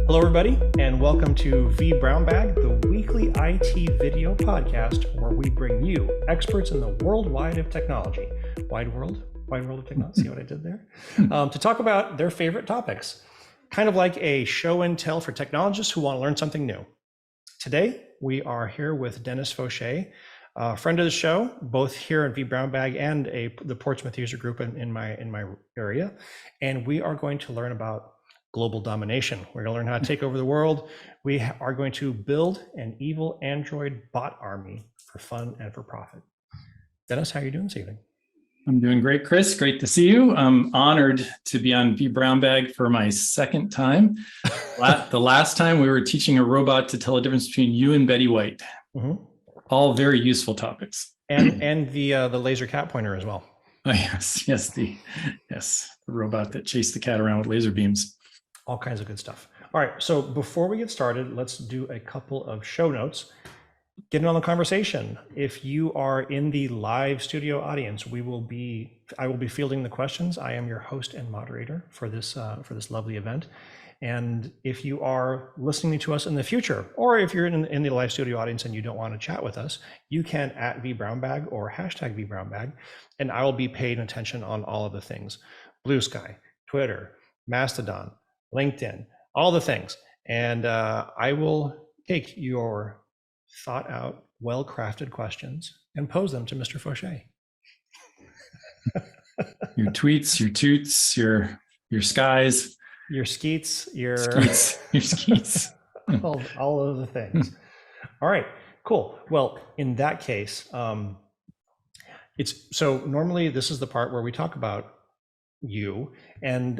Hello, everybody, and welcome to vBrownBag, the weekly IT video podcast where we bring you experts in the worldwide of technology. Wide world of technology. See what I did there? To talk about their favorite topics, kind of like a show and tell for technologists who want to learn something new. Today, we are here with Dennis Faucher, a friend of the show, both here at vBrownBag and the Portsmouth user group in my area, and we are going to learn about global domination. We're going to learn how to take over the world. We are going to build an evil Android bot army for fun and for profit. Dennis, how are you doing this evening? I'm doing great, Chris. Great to see you. I'm honored to be on vBrownBag for my second time. The last time we were teaching a robot to tell the difference between you and Betty White. Mm-hmm. All very useful topics. And the laser cat pointer as well. Oh, yes, the robot that chased the cat around with laser beams. All kinds of good stuff. All right, so before we get started, let's do a couple of show notes. Get in on the conversation. If you are in the live studio audience, I will be fielding the questions. I am your host and moderator for this lovely event. And if you are listening to us in the future, or if you're in the live studio audience and you don't want to chat with us, you can at vBrownBag or hashtag vBrownBag, and I will be paying attention on all of the things: Blue Sky, Twitter, Mastodon, LinkedIn, all the things. And I will take your thought out, well-crafted questions and pose them to Mr. Faucher. Your tweets, your toots, your skies, your skeets, your skeets, all of the things. All right, cool. Well, in that case, so normally this is the part where we talk about you and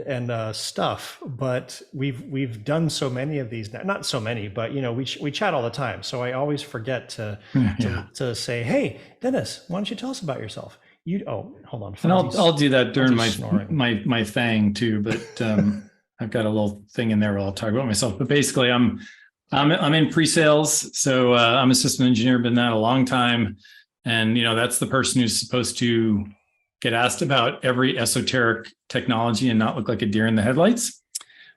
stuff, but we've done so many of these, not so many, but we chat all the time, so I always forget to say, hey Dennis, why don't you tell us about yourself? Hold on, and I'll do that during my thing too, but I've got a little thing in there where I'll talk about myself. But basically I'm in pre-sales, so I'm a system engineer, been that a long time, and that's the person who's supposed to get asked about every esoteric technology and not look like a deer in the headlights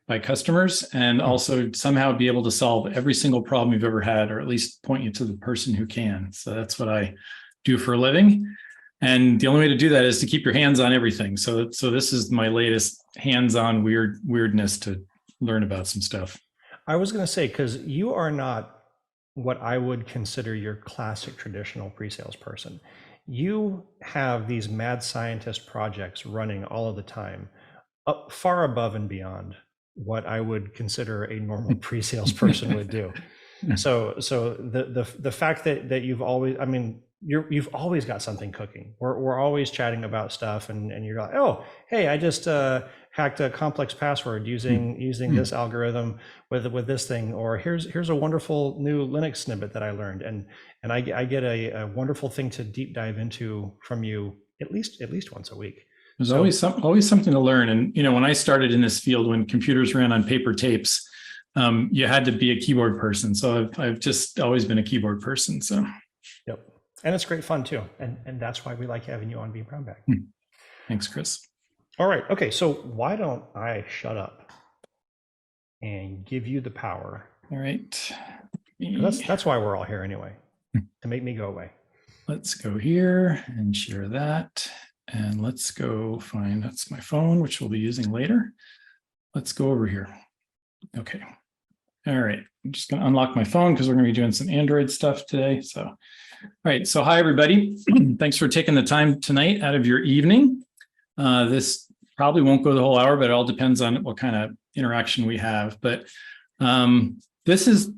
by customers, and also somehow be able to solve every single problem you've ever had, or at least point you to the person who can. So that's what I do for a living. And the only way to do that is to keep your hands on everything. So this is my latest hands-on weirdness to learn about some stuff. I was going to say, because you are not what I would consider your classic traditional pre-sales person. You have these mad scientist projects running all of the time, far above and beyond what I would consider a normal pre-sales person would do. So the fact that you've always, you've always got something cooking. We're always chatting about stuff, and you're like, oh, hey, I just hacked a complex password using this algorithm with this thing, or here's a wonderful new Linux snippet that I learned, and I get a wonderful thing to deep dive into from you at least once a week. There's always something to learn. And when I started in this field, when computers ran on paper tapes, you had to be a keyboard person. So I've just always been a keyboard person. So yep. And it's great fun too. And that's why we like having you on vBrownBag. Thanks, Chris. All right. Okay. So why don't I shut up and give you the power? All right. That's why we're all here anyway, to make me go away. Let's go here and share that. And let's go find, that's my phone, which we'll be using later. Let's go over here. Okay. All right. I'm just going to unlock my phone because we're going to be doing some Android stuff today. So, all right. So hi, everybody. Thanks for taking the time tonight out of your evening. This probably won't go the whole hour, but it all depends on what kind of interaction we have. But this is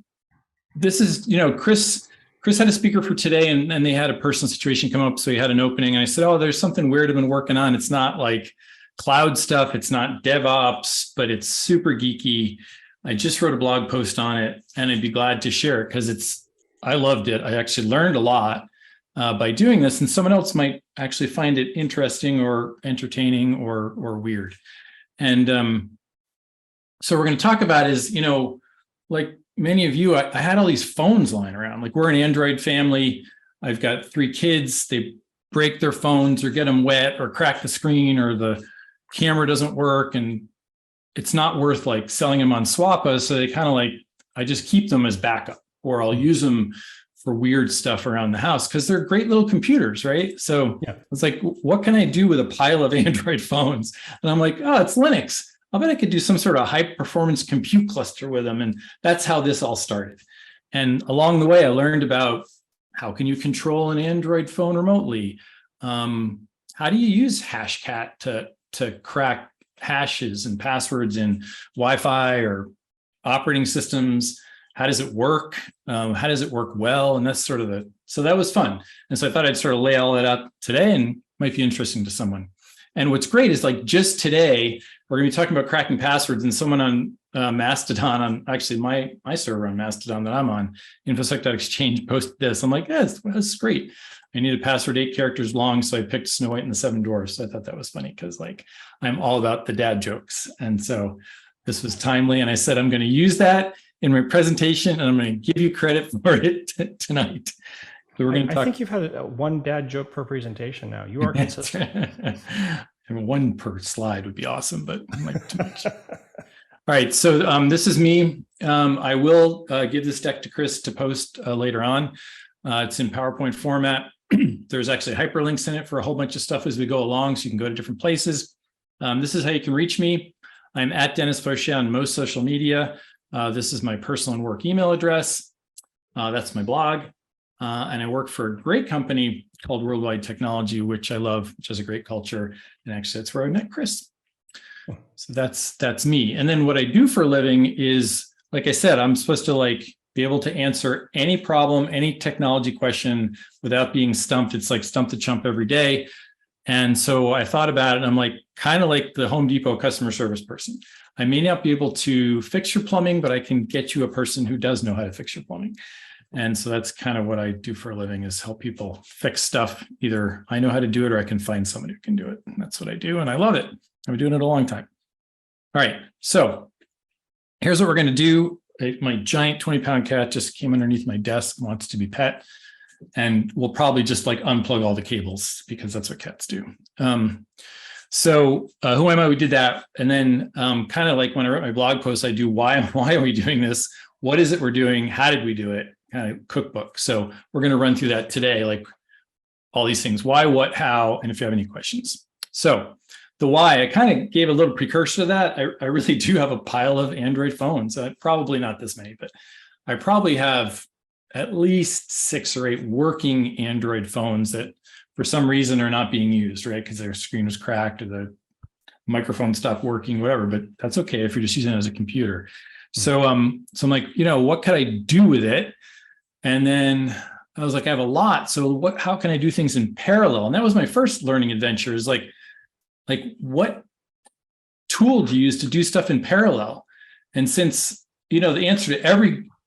Chris had a speaker for today, and they had a personal situation come up, so he had an opening, and I said, oh, there's something weird I've been working on. It's not like cloud stuff, it's not DevOps, but it's super geeky. I just wrote a blog post on it, and I'd be glad to share it because I loved it. I actually learned a lot by doing this, and someone else might actually find it interesting or entertaining or weird. And so we're going to talk about is, like many of you, I had all these phones lying around. Like, we're an Android family. I've got 3 kids. They break their phones or get them wet or crack the screen or the camera doesn't work. And it's not worth like selling them on Swappa. So they kind of like, I just keep them as backup, or I'll use them for weird stuff around the house because they're great little computers, right? So it's like, what can I do with a pile of Android phones? And I'm like, oh, it's Linux. I bet I could do some sort of high performance compute cluster with them. And that's how this all started. And along the way, I learned about how can you control an Android phone remotely? How do you use Hashcat to crack hashes and passwords in Wi-Fi or operating systems? How does it work? How does it work well? And that's sort of so that was fun. And so I thought I'd sort of lay all that out today, and might be interesting to someone. And what's great is like just today, we're going to be talking about cracking passwords, and someone on Mastodon, on actually my server on Mastodon that I'm on, infosec.exchange, posted this. I'm like, yeah, that's great. I needed password 8 characters long, so I picked Snow White and the Seven Dwarfs. So I thought that was funny because like I'm all about the dad jokes. And so this was timely. And I said, I'm going to use that in my presentation, and I'm going to give you credit for it tonight. So we're going to talk. I think you've had one dad joke per presentation now. You are consistent. One per slide would be awesome, but might too much. All right, so this is me. I will give this deck to Chris to post later on. It's in PowerPoint format. There's actually hyperlinks in it for a whole bunch of stuff as we go along, so you can go to different places. This is how you can reach me. I'm at Dennis Faucher on most social media. This is my personal and work email address. That's my blog. And I work for a great company called Worldwide Technology, which I love, which has a great culture. And actually, that's where I met Chris. So that's me. And then what I do for a living is, like I said, I'm supposed to like be able to answer any problem, any technology question without being stumped. It's like stump the chump every day. And so I thought about it, and I'm like, kind of like the Home Depot customer service person. I may not be able to fix your plumbing, but I can get you a person who does know how to fix your plumbing. And so that's kind of what I do for a living, is help people fix stuff. Either I know how to do it, or I can find someone who can do it. And that's what I do. And I love it. I've been doing it a long time. All right. So here's what we're going to do. My giant 20-pound cat just came underneath my desk, wants to be pet. And we'll probably just like unplug all the cables, because that's what cats do. So who am I? We did that. And then kind of like when I wrote my blog post, I do why are we doing this? What is it we're doing? How did we do it? Kind of cookbook. So we're going to run through that today, like all these things: why, what, how, and if you have any questions. So the why, I kind of gave a little precursor to that. I really do have a pile of Android phones. Probably not this many, but I probably have at least 6 or 8 working Android phones that for some reason are not being used, right? Because their screen was cracked or the microphone stopped working, whatever, but that's okay if you're just using it as a computer. So, so I'm like, what could I do with it? And then I was like, I have a lot. So how can I do things in parallel? And that was my first learning adventure, is like what tool do you use to do stuff in parallel? And since, the answer to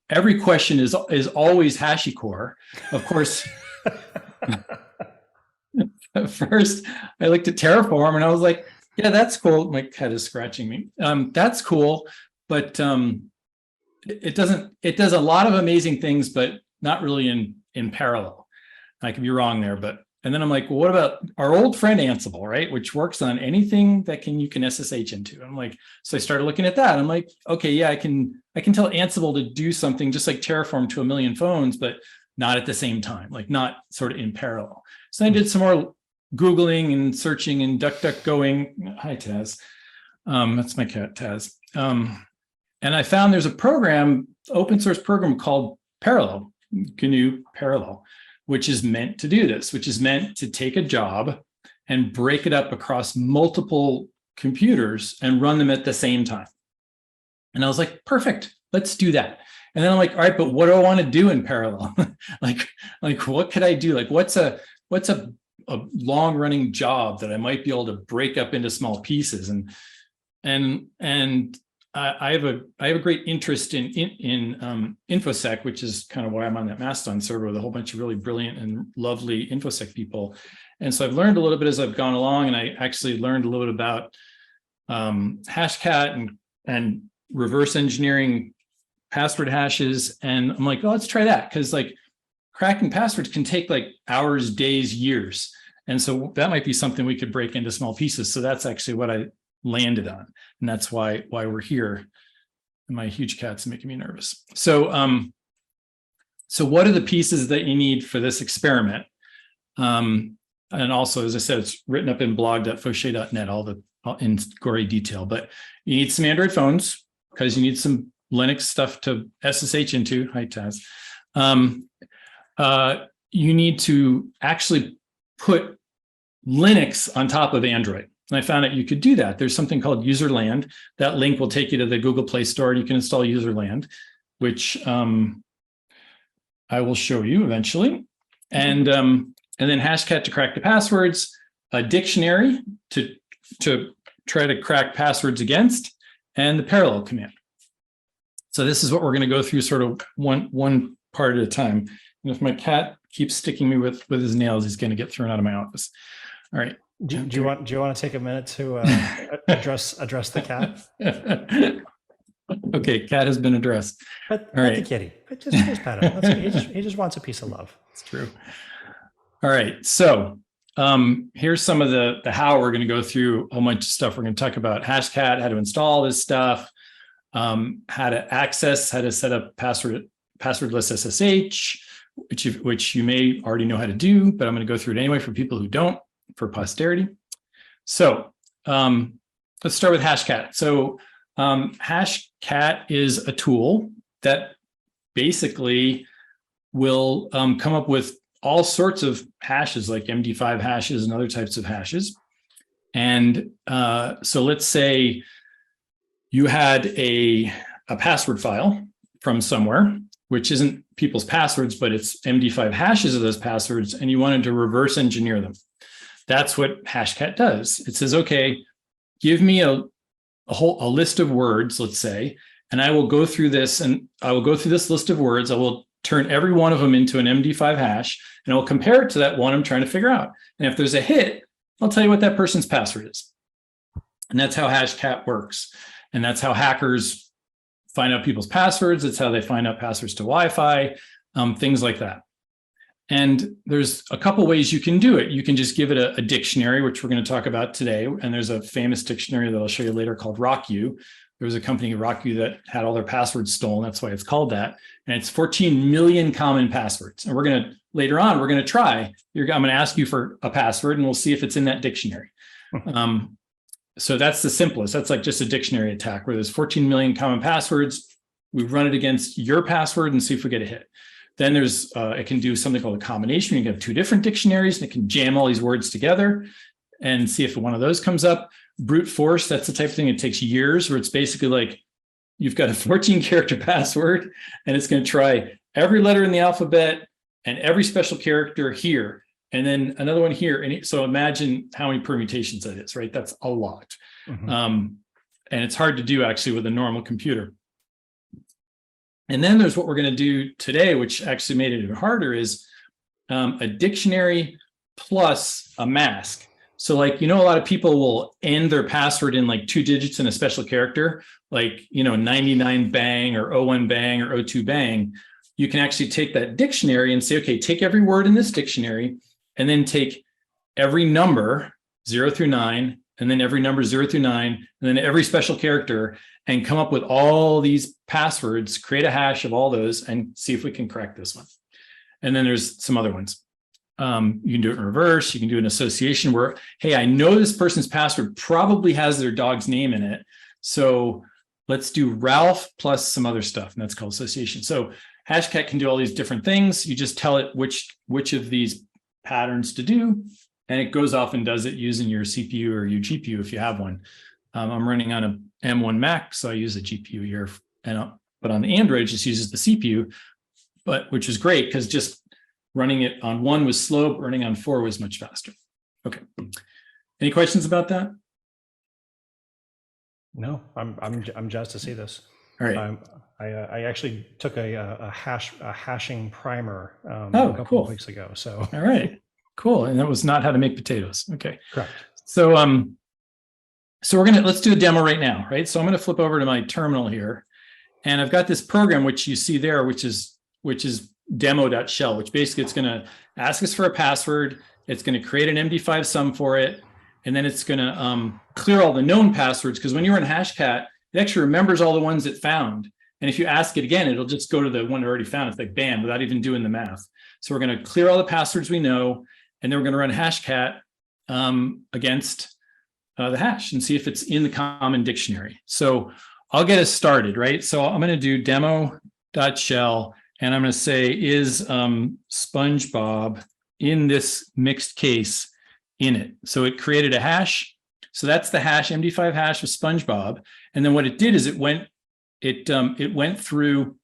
every question is always HashiCorp, of course, at first I looked at Terraform and I was like, yeah, that's cool. My cat is scratching me. That's cool. But it does a lot of amazing things, but not really in parallel. I could be wrong there, and then I'm like, well, what about our old friend Ansible, right? Which works on anything that you can SSH into. I'm like, so I started looking at that. I'm like, okay, yeah, I can tell Ansible to do something just like Terraform to a million phones, but not at the same time, like not sort of in parallel. So I did some more Googling and searching and DuckDuckGoing. Hi, Taz. That's my cat, Taz. And I found there's a program, open source program called Parallel, GNU Parallel, which is meant to do this, which is meant to take a job and break it up across multiple computers and run them at the same time. And I was like, perfect, let's do that. And then I'm like, all right, but what do I want to do in parallel? like what could I do? Like, what's a long running job that I might be able to break up into small pieces? And I have a great interest in InfoSec, which is kind of why I'm on that Mastodon server with a whole bunch of really brilliant and lovely InfoSec people. And so I've learned a little bit as I've gone along, and I actually learned a little bit about Hashcat and reverse engineering password hashes. And I'm like, oh, let's try that, because like cracking passwords can take like hours, days, years. And so that might be something we could break into small pieces. So that's actually what landed on. And that's why we're here. And my huge cat's making me nervous. So, so what are the pieces that you need for this experiment? And also, as I said, it's written up in blog.faucher.net, all in gory detail, but you need some Android phones because you need some Linux stuff to SSH into. Hi, Taz. You need to actually put Linux on top of Android. And I found out you could do that. There's something called Userland. That link will take you to the Google Play Store, and you can install Userland, which I will show you eventually. And then Hashcat to crack the passwords, a dictionary to try to crack passwords against, and the parallel command. So this is what we're going to go through sort of one part at a time. And if my cat keeps sticking me with his nails, he's going to get thrown out of my office. All right. Do you want to take a minute to address the cat? Okay, cat has been addressed. Pet the kitty. Just pet him. He just wants a piece of love. It's true. All right. So here's some of the how we're going to go through a whole bunch of stuff. We're going to talk about Hashcat, how to install this stuff, how to access, how to set up passwordless SSH, which you may already know how to do, but I'm going to go through it anyway for people who don't, for posterity. So let's start with Hashcat. So Hashcat is a tool that basically will come up with all sorts of hashes, like MD5 hashes and other types of hashes. And so let's say you had a password file from somewhere, which isn't people's passwords, but it's MD5 hashes of those passwords, and you wanted to reverse engineer them. That's what Hashcat does. It says, okay, give me a list of words, let's say, and I will go through this, and I will go through this list of words. I will turn every one of them into an MD5 hash, and I'll compare it to that one I'm trying to figure out. And if there's a hit, I'll tell you what that person's password is. And that's how Hashcat works. And that's how hackers find out people's passwords. It's how they find out passwords to Wi-Fi, things like that. And there's a couple ways you can do it. You can just give it a dictionary, which we're going to talk about today. And there's a famous dictionary that I'll show you later called RockU. There was a company, RockU, that had all their passwords stolen. That's why it's called that. And it's 14 million common passwords. And we're going to, later on, we're going to try. I'm going to ask you for a password, and we'll see if it's in that dictionary. So that's the simplest. That's like just a dictionary attack where there's 14 million common passwords. We run it against your password and see if we get a hit. Then there's, it can do something called a combination. You can have two different dictionaries, and it can jam all these words together and see if one of those comes up. Brute force, that's the type of thing that takes years, where it's basically like you've got a 14-character password, and it's going to try every letter in the alphabet and every special character here, and then another one here. And so imagine how many permutations that is, right? That's a lot. Mm-hmm. And it's hard to do actually with a normal computer. And then there's what we're going to do today, which actually made it even harder, is a dictionary plus a mask. So like, a lot of people will end their password in like 2 digits in a special character, like, 99 bang or 01 bang or 02 bang. You can actually take that dictionary and say, okay, take every word in this dictionary, and then take every number 0 through 9, and then every number 0 through 9, and then every special character, and come up with all these passwords, create a hash of all those, and see if we can crack this one. And then there's some other ones. You can do it in reverse. You can do an association where, hey, I know this person's password probably has their dog's name in it. So let's do Ralph plus some other stuff, and that's called association. So Hashcat can do all these different things. You just tell it which of these patterns to do, and it goes off and does it using your CPU or your GPU if you have one. I'm running on a M1 Mac, so I use a GPU here, but on the Android, it just uses the CPU, which is great because just running it on 1 was slow, but running on 4 was much faster. Okay. Any questions about that? No, I'm jazzed to see this. All right. I actually took a hashing primer a couple of weeks ago. So all right, cool. And that was not how to make potatoes. Okay. Correct. So let's do a demo right now, right? So I'm going to flip over to my terminal here, and I've got this program which you see there, which is demo.shell, which basically it's going to ask us for a password. It's going to create an MD5 sum for it, and then it's going to clear all the known passwords, because when you run Hashcat, it actually remembers all the ones it found. And if you ask it again, it'll just go to the one it already found. It's like bam, without even doing the math. So we're going to clear all the passwords we know, and then we're going to run Hashcat against the hash and see if it's in the common dictionary. So I'll get us started, right? So I'm going to do demo.shell, and I'm going to say, is SpongeBob in this mixed case in it? So it created a hash. So that's the hash, MD5 hash of SpongeBob. And then what it did is it went through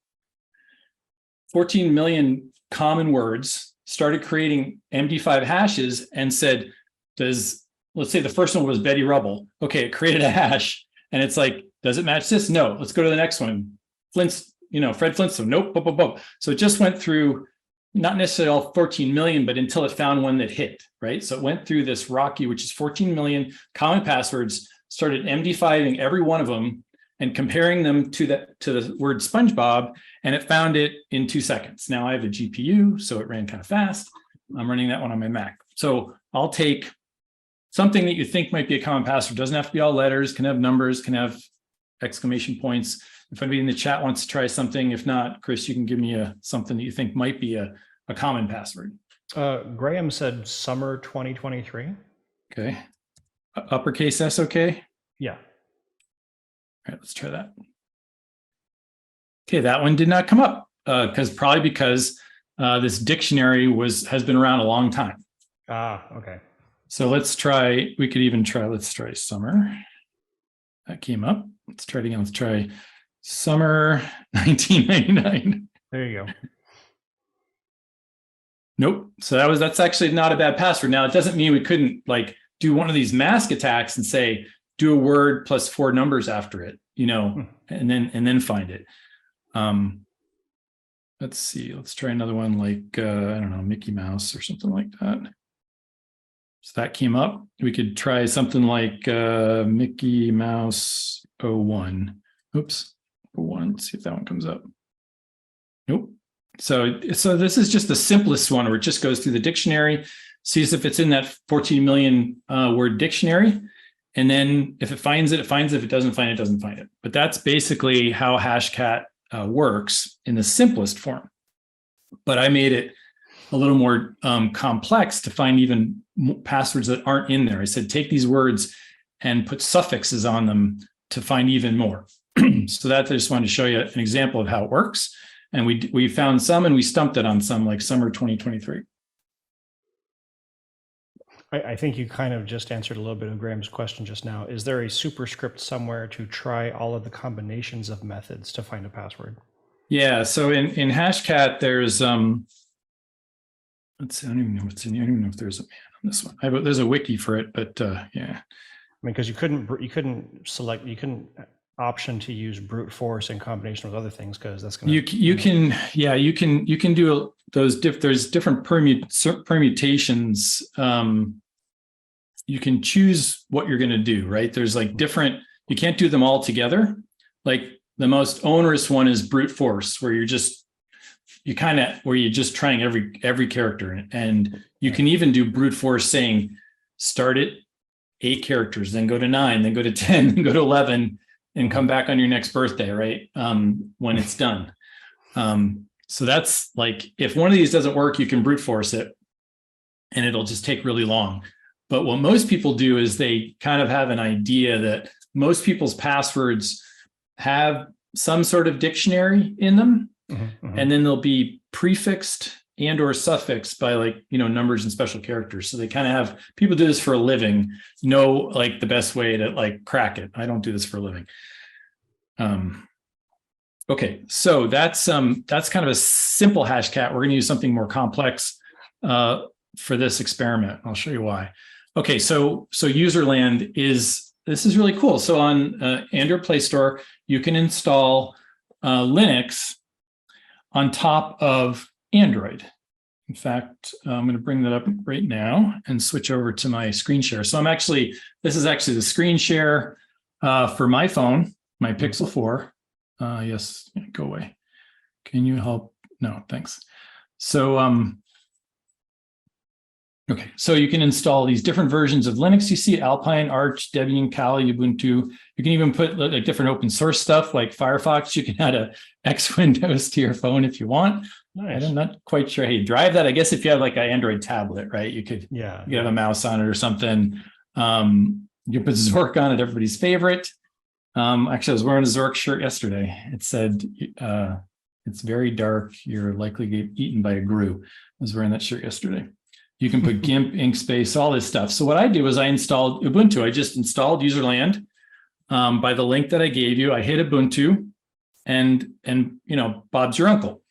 14 million common words, started creating MD5 hashes, and said, let's say the first one was Betty Rubble. Okay, it created a hash, and it's like, does it match this? No. Let's go to the next one. Fred Flintstone. Nope. So it just went through not necessarily all 14 million, but until it found one that hit, right? So it went through this Rocky, which is 14 million common passwords, started MD5ing every one of them and comparing them to the word SpongeBob, and it found it in 2 seconds. Now I have a GPU, so it ran kind of fast. I'm running that one on my Mac. So I'll take something that you think might be a common password. Doesn't have to be all letters, can have numbers, can have exclamation points. If anybody in the chat wants to try something, if not, Chris, you can give me something that you think might be a common password. Graham said summer 2023. Okay. Uppercase S, okay? Yeah. All right, let's try that. Okay, that one did not come up probably because this dictionary has been around a long time. Ah, okay. So let's try summer. That came up. Let's try it again. Let's try summer 1999. There you go. Nope. So that's actually not a bad password. Now it doesn't mean we couldn't do one of these mask attacks and say, do a word plus 4 numbers after it, and then find it. Let's see. Let's try another one like, I don't know, Mickey Mouse or something like that. So that came up. We could try something like Mickey Mouse 01. Oops, 01. Let's see if that one comes up. Nope. So this is just the simplest one where it just goes through the dictionary, sees if it's in that 14 million word dictionary. And then if it finds it, it finds it. If it doesn't find it, it doesn't find it. But that's basically how Hashcat works in the simplest form. But I made it a little more complex to find even passwords that aren't in there. I said, take these words and put suffixes on them to find even more. So that I just wanted to show you an example of how it works. And we found some, and we stumped it on some, like summer 2023. I think you kind of just answered a little bit of Graham's question just now. Is there a superscript somewhere to try all of the combinations of methods to find a password? Yeah, so in Hashcat, there's let's see, I don't even know what's in here. I don't even know if there's a man on this one. There's a wiki for it, but yeah. I mean, because you couldn't option to use brute force in combination with other things, because that's going to you can do those there's different permutations. You can choose what you're going to do, right? There's you can't do them all together. Like the most onerous one is brute force, where you're just trying every character, and you can even do brute force saying start at 8 characters, then go to 9, then go to 10, then go to 11, and come back on your next birthday, right? When it's done. So that's if one of these doesn't work, you can brute force it, and it'll just take really long. But what most people do is they kind of have an idea that most people's passwords have some sort of dictionary in them, and then they'll be prefixed and or suffixed by numbers and special characters. So they kind of have, people do this for a living, know the best way to crack it. I don't do this for a living. Okay, so that's kind of a simple Hashcat. We're going to use something more complex for this experiment. I'll show you why. Okay, so Userland is really cool. So on Android Play Store, you can install Linux on top of Android. In fact, I'm going to bring that up right now and switch over to my screen share. So this is actually the screen share for my phone, my Pixel 4. Yes, go away. Can you help? No, thanks. So Okay, so you can install these different versions of Linux. You see Alpine, Arch, Debian, Kali, Ubuntu. You can even put like different open source stuff like Firefox. You can add a X Windows to your phone if you want. Nice. I'm not quite sure how you drive that. I guess if you have like an Android tablet, right? You could have a mouse on it or something. You put Zork on it, everybody's favorite. Actually, I was wearing a Zork shirt yesterday. It said, it's very dark. You're likely to get eaten by a grue. I was wearing that shirt yesterday. You can put GIMP, Inkspace, all this stuff. So what I did was I installed Ubuntu. I just installed Userland by the link that I gave you. I hit Ubuntu, and Bob's your uncle.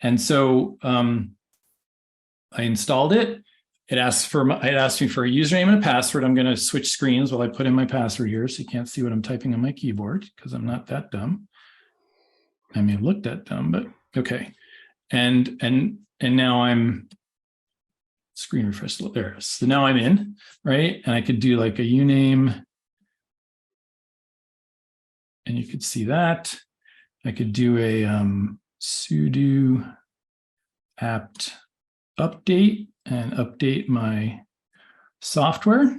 And so I installed it. It asked me for a username and a password. I'm going to switch screens while I put in my password here, so you can't see what I'm typing on my keyboard because I'm not that dumb. I may have looked that dumb, but okay. And now I'm screen refresh. There it is. So now I'm in, right? And I could do like a uname, and you could see that. I could do a sudo apt update and update my software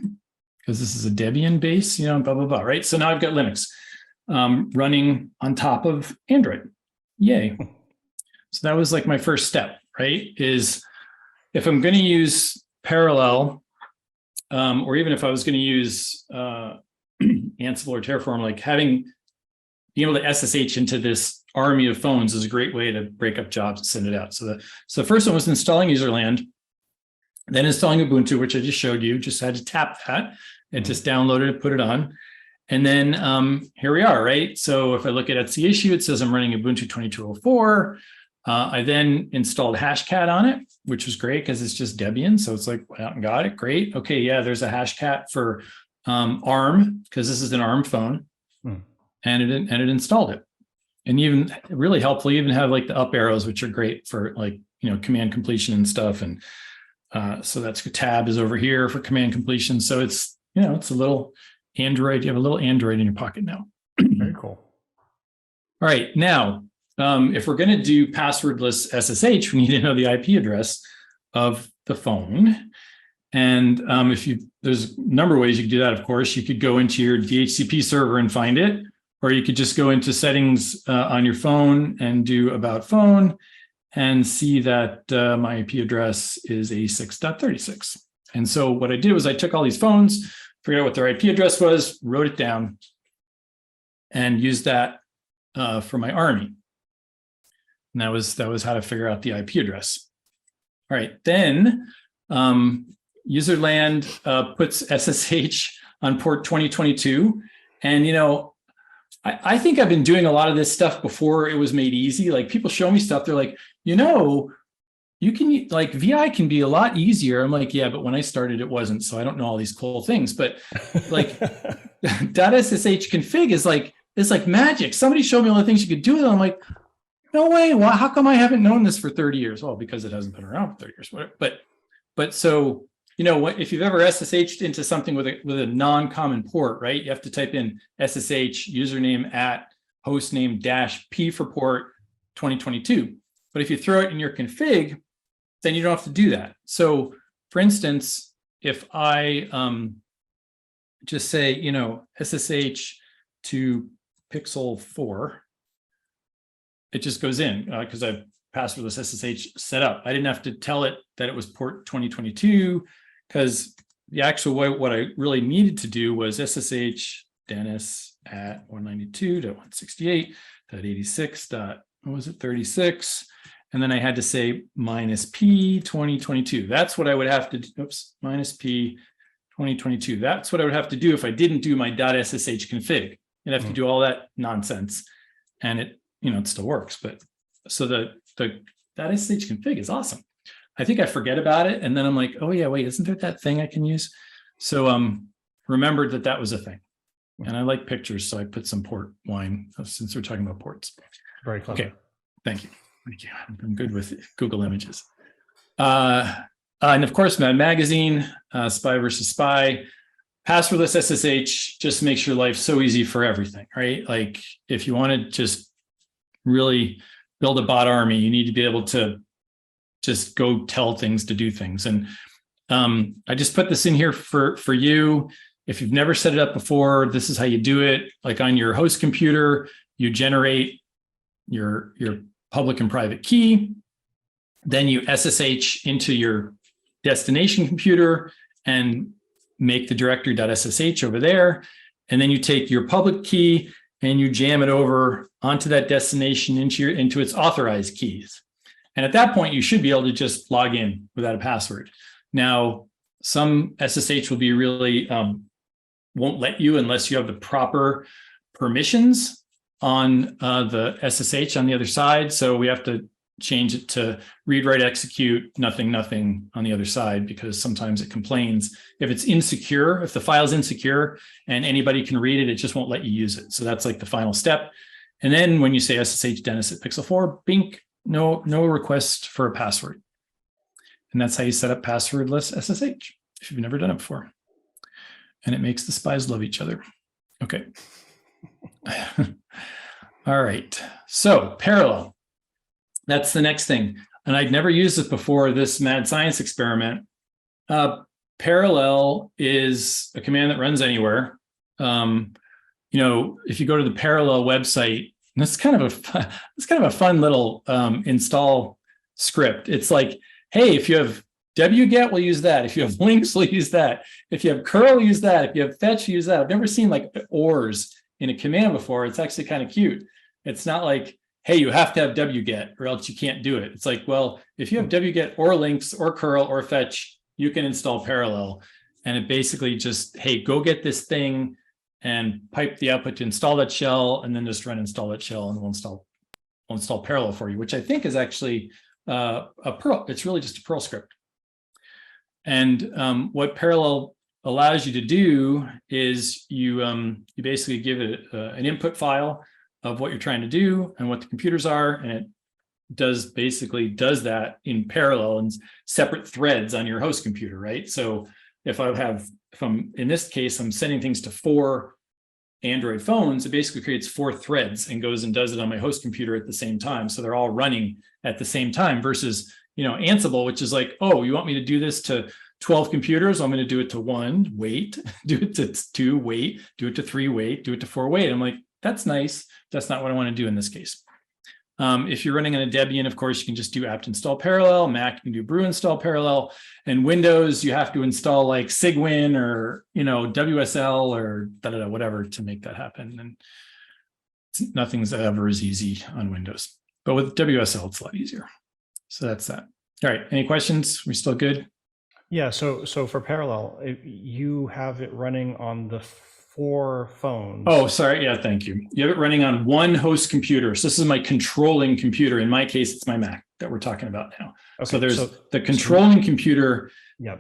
because this is a Debian base, blah, blah, blah, right? So now I've got Linux running on top of Android. Yay. So that was like my first step, right? Is if I'm going to use parallel, or even if I was going to use Ansible or Terraform, like being able to SSH into this army of phones is a great way to break up jobs and send it out. So the first one was installing Userland, then installing Ubuntu, which I just showed you. Just had to tap that and just downloaded it, put it on. And then here we are, right? So if I look at Etsy issue, it says I'm running Ubuntu 2204. I then installed Hashcat on it, which was great because it's just Debian. So it's like, well, got it, great. Okay, yeah, there's a Hashcat for ARM because this is an ARM phone, and it installed it. And even really helpful, you even have like the up arrows, which are great for like command completion and stuff. And so that's tab is over here for command completion. So it's it's a little Android. You have a little Android in your pocket now. Very cool. All right, now. If we're going to do passwordless SSH, we need to know the IP address of the phone. And there's a number of ways you could do that, of course. You could go into your DHCP server and find it, or you could just go into settings on your phone and do about phone and see that my IP address is 86.36. And so what I did was I took all these phones, figured out what their IP address was, wrote it down, and used that for my army. And that was how to figure out the IP address. All right, then Userland puts SSH on port 2022. And, I think I've been doing a lot of this stuff before it was made easy. Like people show me stuff, they're like, you can, like VI can be a lot easier. I'm like, yeah, but when I started, it wasn't. So I don't know all these cool things. But like .ssh config is like, it's like magic. Somebody showed me all the things you could do with it. I'm like, no way. Well, how come I haven't known this for 30 years? Well, because it hasn't been around for 30 years. But so, if you've ever SSH'd into something with a non-common port, right? You have to type in SSH username at hostname -p for port 2022. But if you throw it in your config, then you don't have to do that. So for instance, if I just say, SSH to pixel 4, it just goes in because I've passwordless SSH set up. I didn't have to tell it that it was port 2022 because the actual way, what I really needed to do was SSH Dennis at 192.168.86. And then I had to say -p 2022. That's what I would have to do. Oops, -p 2022. That's what I would have to do if I didn't do my .ssh config. I'd have to do all that nonsense, and it still works. But so the .ssh config is awesome. I think I forget about it, and then I'm like, oh yeah, wait, isn't there that thing I can use? So remembered that was a thing, and I like pictures, so I put some port wine since we're talking about ports. Very clever. Okay, thank you. I'm good with Google Images. And of course, Mad Magazine, Spy versus Spy. Passwordless SSH just makes your life so easy for everything, right? Like if you want to just really build a bot army, you need to be able to just go tell things to do things. And I just put this in here for you. If you've never set it up before, this is how you do it. Like on your host computer, you generate your public and private key. Then you SSH into your destination computer and make the directory.ssh over there. And then you take your public key and you jam it over onto that destination into its authorized keys. And at that point, you should be able to just log in without a password. Now, some SSH will be really, won't let you unless you have the proper permissions on the SSH on the other side. So we have to change it to read, write, execute, nothing on the other side, because sometimes it complains. If it's insecure, if the file's insecure and anybody can read it, it just won't let you use it. So that's like the final step. And then when you say SSH Dennis at Pixel 4, bink, no request for a password. And that's how you set up passwordless SSH if you've never done it before. And it makes the spies love each other. Okay. All right. So parallel. That's the next thing. And I'd never used this before this mad science experiment. Parallel is a command that runs anywhere. If you go to the parallel website, and it's kind of a fun little install script. It's like, hey, if you have wget, we'll use that. If you have links, we'll use that. If you have curl, use that. If you have fetch, use that. I've never seen like ORs in a command before. It's actually kind of cute. It's not like, hey, you have to have wget or else you can't do it. It's like, well, if you have wget or links or curl or fetch, you can install parallel. And it basically just, hey, go get this thing and pipe the output to install that shell, and then just run install that shell, and we'll install parallel for you, which I think is actually a Perl. It's really just a Perl script. And what parallel allows you to do is you basically give it an input file of what you're trying to do and what the computers are, and it does that in parallel and separate threads on your host computer, right? So if I'm in this case, I'm sending things to 4 Android phones, it basically creates 4 threads and goes and does it on my host computer at the same time. So they're all running at the same time versus, Ansible, which is like, oh, you want me to do this to 12 computers? I'm going to do it to 1, wait, do it to 2, wait, do it to 3, wait, do it to 4, wait. I'm like, that's nice. That's not what I want to do in this case. If you're running on a Debian, of course, you can just do apt install parallel. Mac, you can do brew install parallel. And Windows, you have to install like Cygwin or WSL or whatever to make that happen. And nothing's ever as easy on Windows. But with WSL, it's a lot easier. So that's that. All right. Any questions? We still good? Yeah. So for parallel, you have it running on the 4 phones. Oh, sorry. Yeah, thank you. You have it running on one host computer. So this is my controlling computer. In my case, it's my Mac that we're talking about now. Okay, so there's the controlling computer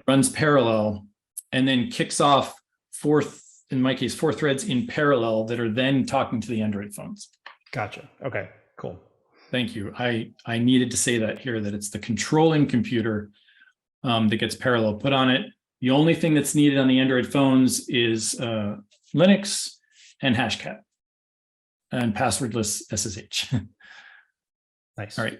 runs parallel and then kicks off 4 threads in parallel that are then talking to the Android phones. Gotcha. Okay, cool. Thank you. I needed to say that here, that it's the controlling computer that gets parallel put on it. The only thing that's needed on the Android phones is Linux and Hashcat and passwordless SSH. Nice. All right.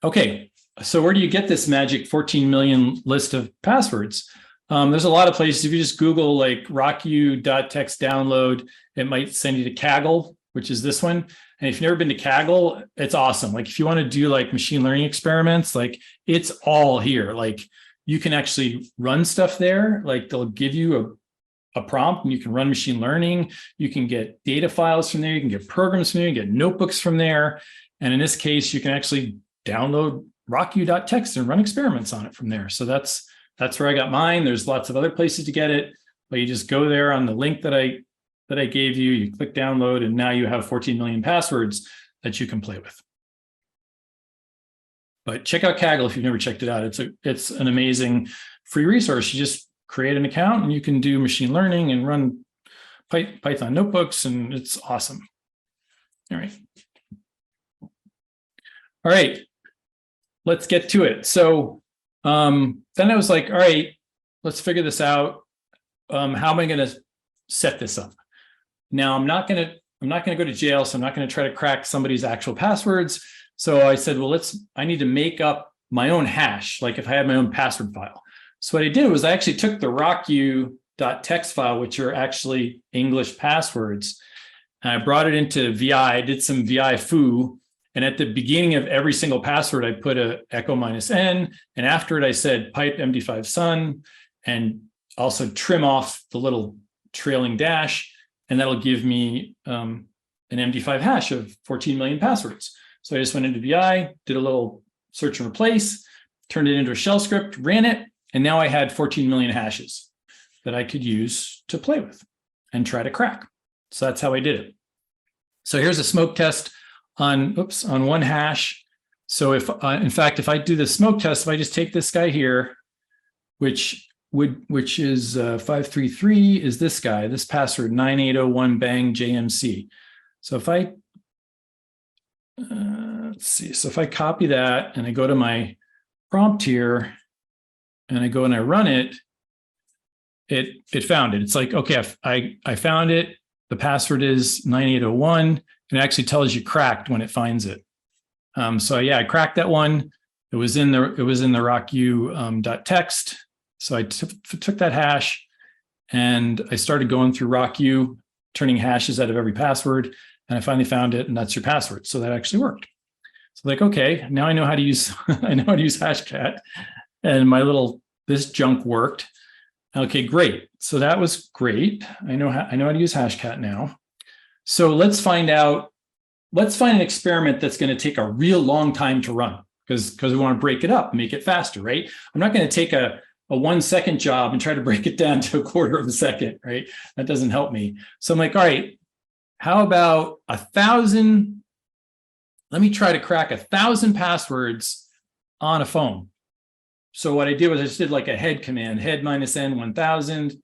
Okay. So where do you get this magic 14 million list of passwords? There's a lot of places. If you just Google like rocku.txt download, it might send you to Kaggle, which is this one. And if you've never been to Kaggle, it's awesome. Like if you want to do like machine learning experiments, like it's all here. Like you can actually run stuff there. Like they'll give you a prompt and you can run machine learning. You can get data files from there. You can get programs from there. You can get notebooks from there. And in this case, you can actually download rocku.txt and run experiments on it from there. So that's where I got mine. There's lots of other places to get it, but you just go there on the link that I gave you, you click download, and now you have 14 million passwords that you can play with. But check out Kaggle if you've never checked it out. It's an amazing free resource. You just create an account and you can do machine learning and run Python notebooks, and it's awesome. All right, let's get to it. So then I was like, all right, let's figure this out. How am I going to set this up? Now I'm not going to go to jail, so I'm not going to try to crack somebody's actual passwords. So I said, well, I need to make up my own hash, like if I had my own password file. So what I did was I actually took the rocku.txt file, which are actually English passwords, and I brought it into VI, did some VI foo, and at the beginning of every single password, I put a echo -n, and after it, I said pipe MD5 sun, and also trim off the little trailing dash, and that'll give me an MD5 hash of 14 million passwords. So I just went into VI, did a little search and replace, turned it into a shell script, ran it, and now I had 14 million hashes that I could use to play with and try to crack. So that's how I did it. So here's a smoke test on one hash. So if in fact, if I do the smoke test, if I just take this guy here, which is 533 is this guy, this password 9801 bang JMC. So if I let's see, so if I copy that and I go to my prompt here and I go and I run it, it found it. It's like, okay, I found it. The password is 9801, and it actually tells you cracked when it finds it. So yeah, I cracked that one. It was in the rocku.txt. So I took that hash and I started going through rocku, turning hashes out of every password, and I finally found it, and that's your password. So that actually worked. So like, okay, now I know how to use I know how to use Hashcat, and this junk worked. Okay, great. So that was great. I know how to use Hashcat now. So let's find an experiment that's going to take a real long time to run, because we want to break it up and make it faster, right? I'm not going to take a 1 second job and try to break it down to a quarter of a second, right? That doesn't help me. So I'm like, all right, how about 1,000? Let me try to crack 1,000 passwords on a phone. So what I did was I just did like a head command, head -n 1,000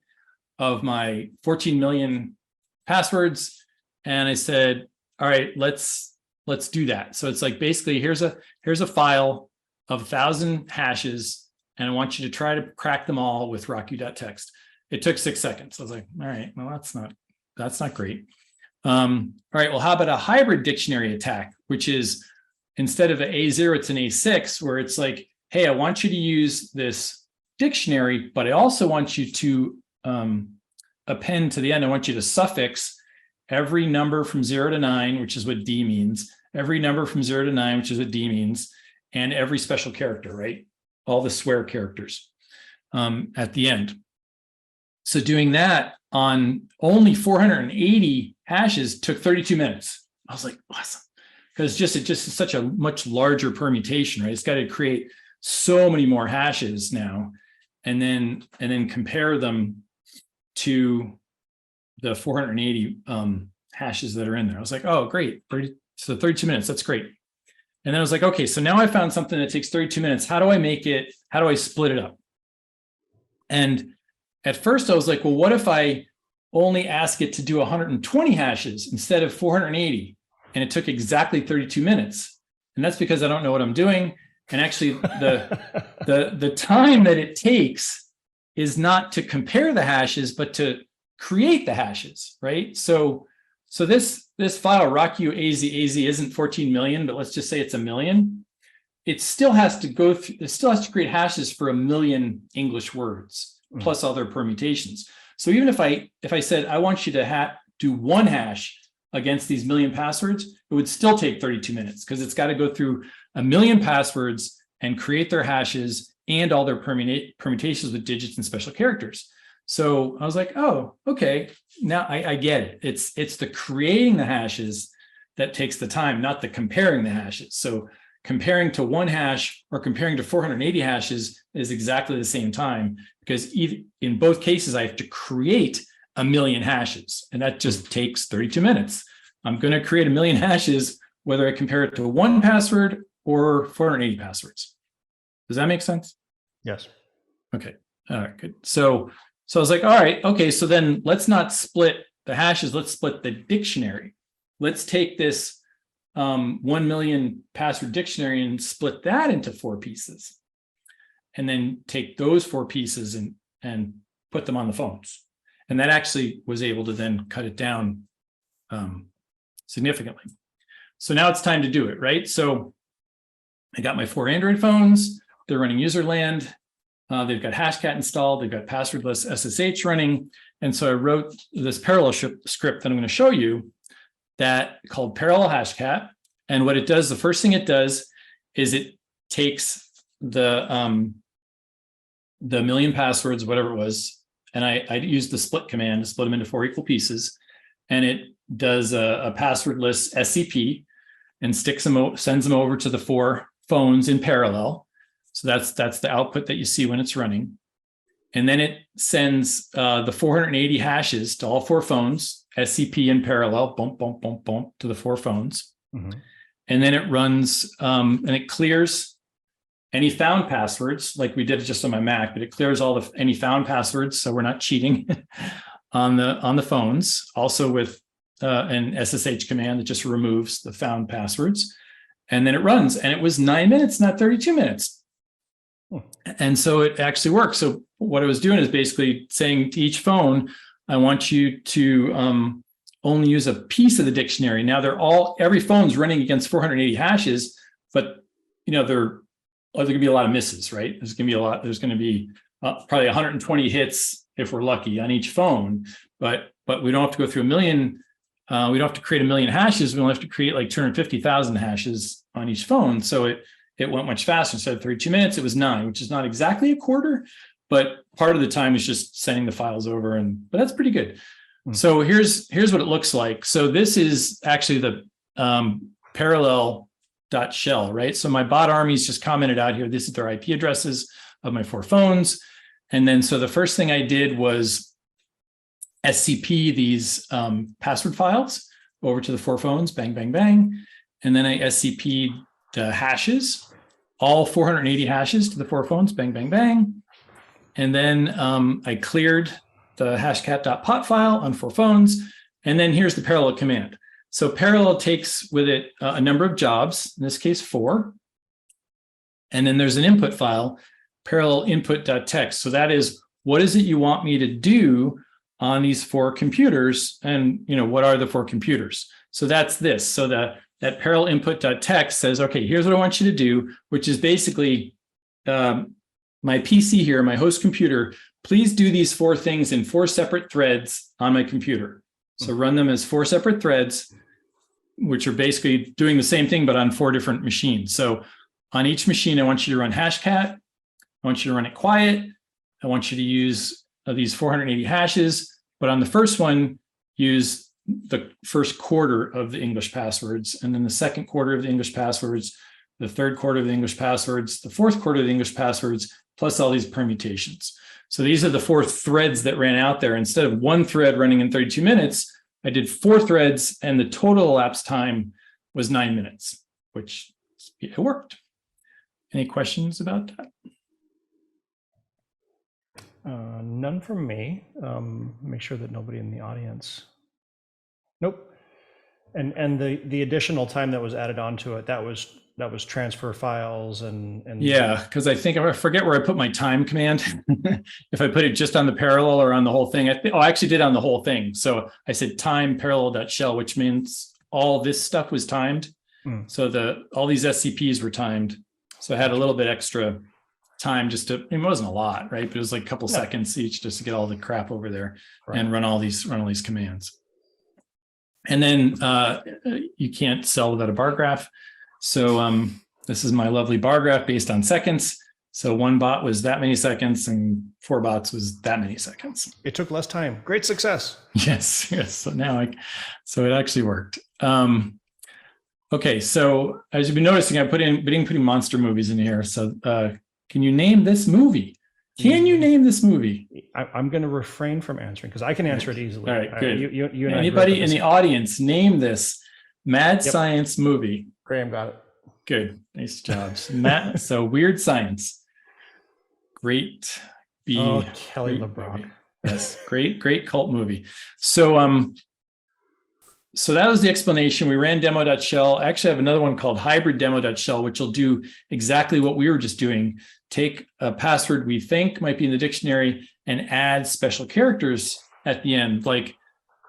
of my 14 million passwords. And I said, all right, let's do that. So it's like, basically, here's a file of 1,000 hashes, and I want you to try to crack them all with rocku.txt. It took 6 seconds. I was like, all right, well, that's not great. All right, well, how about a hybrid dictionary attack, which is instead of an A0, it's an A6, where it's like, hey, I want you to use this dictionary, but I also want you to append to the end. I want you to suffix every number from 0 to 9, which is what D means, every number from 0 to 9, which is what D means, and every special character, right? All the swear characters at the end. So doing that on only 480 hashes took 32 minutes. I was like, awesome. Because it's just such a much larger permutation, right? It's got to create so many more hashes now, and then compare them to the 480 hashes that are in there. I was like, oh, great. 32 minutes. That's great. And then I was like, okay, so now I found something that takes 32 minutes. How do I split it up? And at first I was like, well, what if I only ask it to do 120 hashes instead of 480? And it took exactly 32 minutes. And that's because I don't know what I'm doing. And actually the time that it takes is not to compare the hashes, but to create the hashes, right? So this file rocku az isn't 14 million, but let's just say it's 1 million. It still has to go through, it still has to create hashes for 1 million English words plus other permutations. So even if I said I want you to do one hash against these 1 million passwords, it would still take 32 minutes, because it's got to go through 1 million passwords and create their hashes and all their permutations with digits and special characters. So I was like, oh, okay, now I get it. It's the creating the hashes that takes the time, not the comparing the hashes. So comparing to one hash or comparing to 480 hashes is exactly the same time, because in both cases, I have to create 1 million hashes, and that just takes 32 minutes. I'm going to create 1 million hashes, whether I compare it to one password or 480 passwords. Does that make sense? Yes. Okay. All right, good. So I was like, all right, okay, so then let's not split the hashes, let's split the dictionary. Let's take this 1 million password dictionary and split that into 4 pieces. And then take those 4 pieces and put them on the phones. And that actually was able to then cut it down significantly. So now it's time to do it, right? So I got my 4 Android phones, they're running Userland. They've got Hashcat installed. They've got passwordless SSH running. And so I wrote this parallel script that I'm going to show you that called parallel Hashcat. And what it does, the first thing it does is it takes the million passwords, whatever it was, and I used the split command to split them into 4 equal pieces. And it does a passwordless SCP and sends them over to the 4 phones in parallel. So that's the output that you see when it's running. And then it sends the 480 hashes to all 4 phones, SCP in parallel, bump, bump, bump, bump to the 4 phones. Mm-hmm. And then it runs and it clears any found passwords, like we did just on my Mac, but it clears all any found passwords, so we're not cheating on the phones. Also with an SSH command that just removes the found passwords, and then it runs. And it was 9 minutes, not 32 minutes. And so it actually works. So what I was doing is basically saying to each phone, I want you to only use a piece of the dictionary. Now every phone's running against 480 hashes, but there are going to be a lot of misses, right? There's going to be probably 120 hits if we're lucky on each phone, but we don't have to go through a million. We don't have to create a million hashes. We only have to create like 250,000 hashes on each phone. So it went much faster. Instead of 32 minutes, it was 9, which is not exactly a quarter, but part of the time is just sending the files over, but that's pretty good. Mm-hmm. So here's what it looks like. So this is actually the parallel.shell, right? So my bot armies just commented out here, this is their IP addresses of my 4 phones. And then so the first thing I did was SCP these password files over to the 4 phones, bang, bang, bang. And then I SCP'd the hashes, all 480 hashes to the 4 phones, bang, bang, bang. And then I cleared the hashcat.pot file on 4 phones. And then here's the parallel command. So parallel takes with it a number of jobs, in this case 4. And then there's an input file, parallel input.txt. So that is, what is it you want me to do on these 4 computers? And what are the 4 computers? So that's this. So that parallel input.txt says, okay, here's what I want you to do, which is basically my PC here, my host computer, please do these 4 things in 4 separate threads on my computer. So run them as 4 separate threads, which are basically doing the same thing, but on 4 different machines. So on each machine, I want you to run Hashcat. I want you to run it quiet. I want you to use these 480 hashes. But on the first one, use the first quarter of the English passwords, and then the second quarter of the English passwords, the third quarter of the English passwords, the fourth quarter of the English passwords, plus all these permutations. So these are the 4 threads that ran out there. Instead of 1 thread running in 32 minutes, I did 4 threads, and the total elapsed time was 9 minutes, which it worked. Any questions about that? None from me. Make sure that nobody in the audience. Nope. And the additional time that was added onto it, that was transfer files and yeah, because I forget where I put my time command. If I put it just on the parallel or on the whole thing, I actually did on the whole thing. So I said time parallel.shell, which means all this stuff was timed. So all these SCPs were timed. So I had a little bit extra time it wasn't a lot, right? But it was like a couple seconds each just to get all the crap over there and run all these commands. And then you can't sell without a bar graph. So this is my lovely bar graph based on seconds. So 1 bot was that many seconds and 4 bots was that many seconds. It took less time. Great success. Yes. So now so it actually worked. Okay. So as you've been noticing, I've been putting monster movies in here. So can you name this movie? Can you name this movie? I'm going to refrain from answering because I can answer it easily. All right, good. You and anybody in the audience, name this mad science movie. Graham got it. Good. Nice jobs. So weird science. Great. Kelly LeBron. Yes. Great cult movie. So that was the explanation. We ran demo.shell. I actually have another one called hybrid demo.shell, which will do exactly what we were just doing. Take a password we think might be in the dictionary and add special characters at the end. Like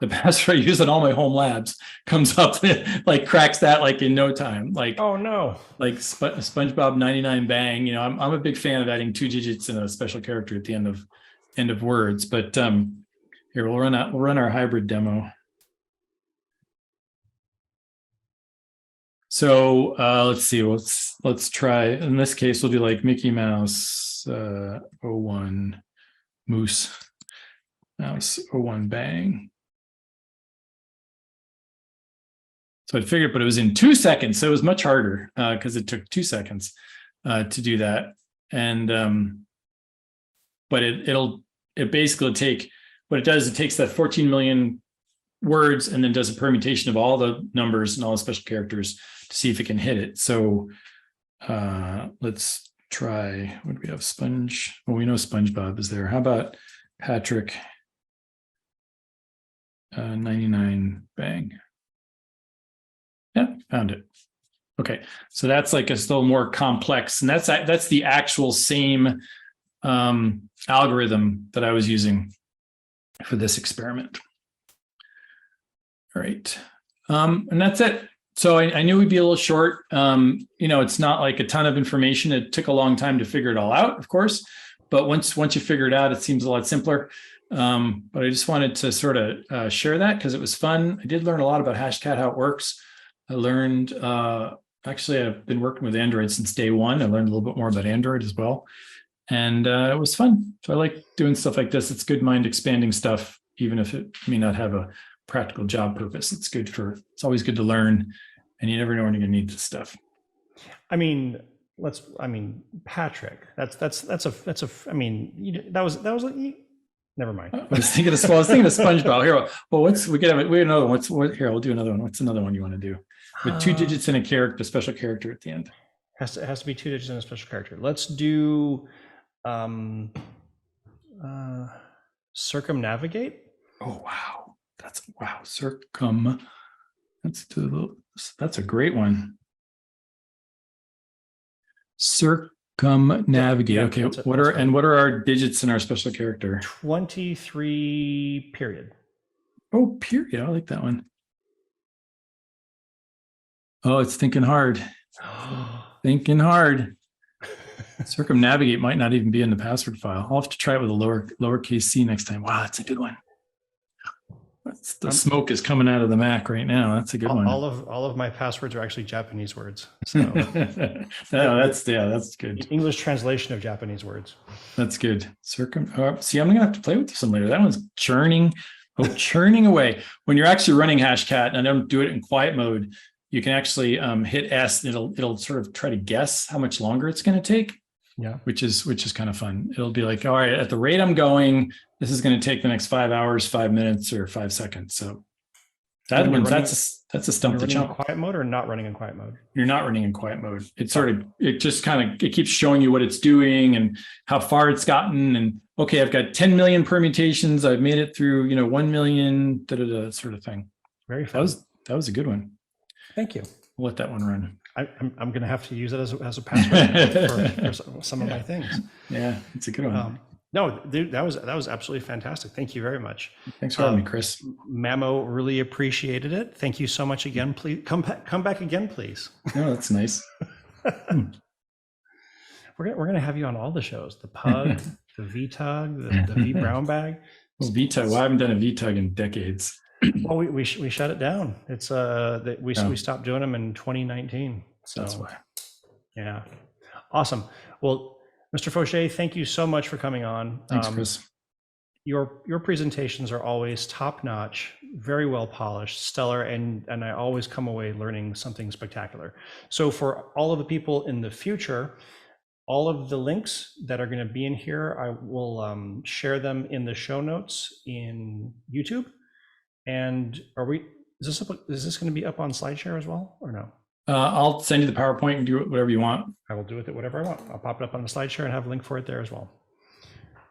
the password I use in all my home labs comes up, like cracks that like in no time. Like, oh no, like SpongeBob 99 bang. You know, I'm a big fan of adding 2 digits and a special character at the end of words. But here we'll run our hybrid demo. So let's see. Let's try. In this case, we'll do like Mickey Mouse 01 Moose Mouse 01 bang. So I figured, but it was in 2 seconds, so it was much harder because it took 2 seconds to do that. And but it basically take what it does. It takes that 14 million words and then does a permutation of all the numbers and all the special characters to see if it can hit it. So let's try. What do we have? Sponge. Well, we know SpongeBob is there. How about Patrick 99 bang? Yeah, found it. Okay, so that's like a still more complex, and that's the actual same algorithm that I was using for this experiment. All right, and that's it. So I knew we'd be a little short. You know, it's not like a ton of information. It took a long time to figure it all out, of course, but once you figure it out, it seems a lot simpler. But I just wanted to sort of share that because it was fun. I did learn a lot about Hashcat, how it works. I learned, actually, I've been working with Android since day one. I learned a little bit more about Android as well. And it was fun. So I like doing stuff like this. It's good mind expanding stuff, even if it may not have a practical job purpose. It's always good to learn, and you never know when you're gonna need this stuff. I mean, Patrick, that was like, never mind. I was thinking of SpongeBob. Here, well, we have another one. Here, we'll do another one. What's another one you want to do? With 2 digits and a character, special character at the end. Has to be 2 digits and a special character. Let's do circumnavigate. Oh wow, that's a great one. Circumnavigate. Yeah, okay, what are our digits in our special character? 23 period. Oh, period. I like that one. Oh, it's thinking hard. Thinking hard. Circumnavigate might not even be in the password file. I'll have to try it with a lowercase c next time. Wow, that's a good one. The smoke is coming out of the Mac right now. That's a good one. All of my passwords are actually Japanese words. So that's good. English translation of Japanese words. That's good. See, I'm gonna have to play with this one later. That one's churning away. When you're actually running Hashcat, and I don't do it in quiet mode, you can actually hit S. And it'll sort of try to guess how much longer it's going to take. Yeah, which is kind of fun. It'll be like, all right, at the rate I'm going, this is going to take the next 5 hours, 5 minutes, or 5 seconds. So that's a stump to jump. In quiet mode or not running in quiet mode? You're not running in quiet mode. It keeps showing you what it's doing and how far it's gotten. And okay, I've got 10 million permutations. I've made it through, 1 million, sort of thing. Very fun. That was a good one. Thank you. We'll let that one run. I'm going to have to use it as a password for some of my things. Yeah, it's a good one. No, dude, that was absolutely fantastic. Thank you very much. Thanks for having me, Chris. Mamo really appreciated it. Thank you so much again. Please come back again, please. Oh, that's nice. We're gonna have you on all the shows: the Pug, the VTUG, the vBrownBag. Well, VTUG. Well, I haven't done a VTUG in decades. Well, we shut it down. It's we stopped doing them in 2019. So that's why. Yeah, awesome. Well, Mr. Faucher, thank you so much for coming on. Thanks, Chris. Your presentations are always top notch, very well polished, stellar, and I always come away learning something spectacular. So for all of the people in the future, all of the links that are going to be in here, I will share them in the show notes in YouTube. And is this going to be up on SlideShare as well, or no? I'll send you the PowerPoint and do whatever you want. I will do with it whatever I want. I'll pop it up on the SlideShare and have a link for it there as well.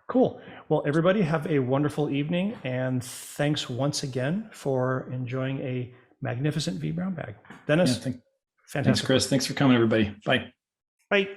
Cool. Well, everybody have a wonderful evening, and thanks once again for enjoying a magnificent vBrownBag. Dennis, fantastic. Fantastic. Thanks, Chris. Thanks for coming, everybody. Bye. Bye.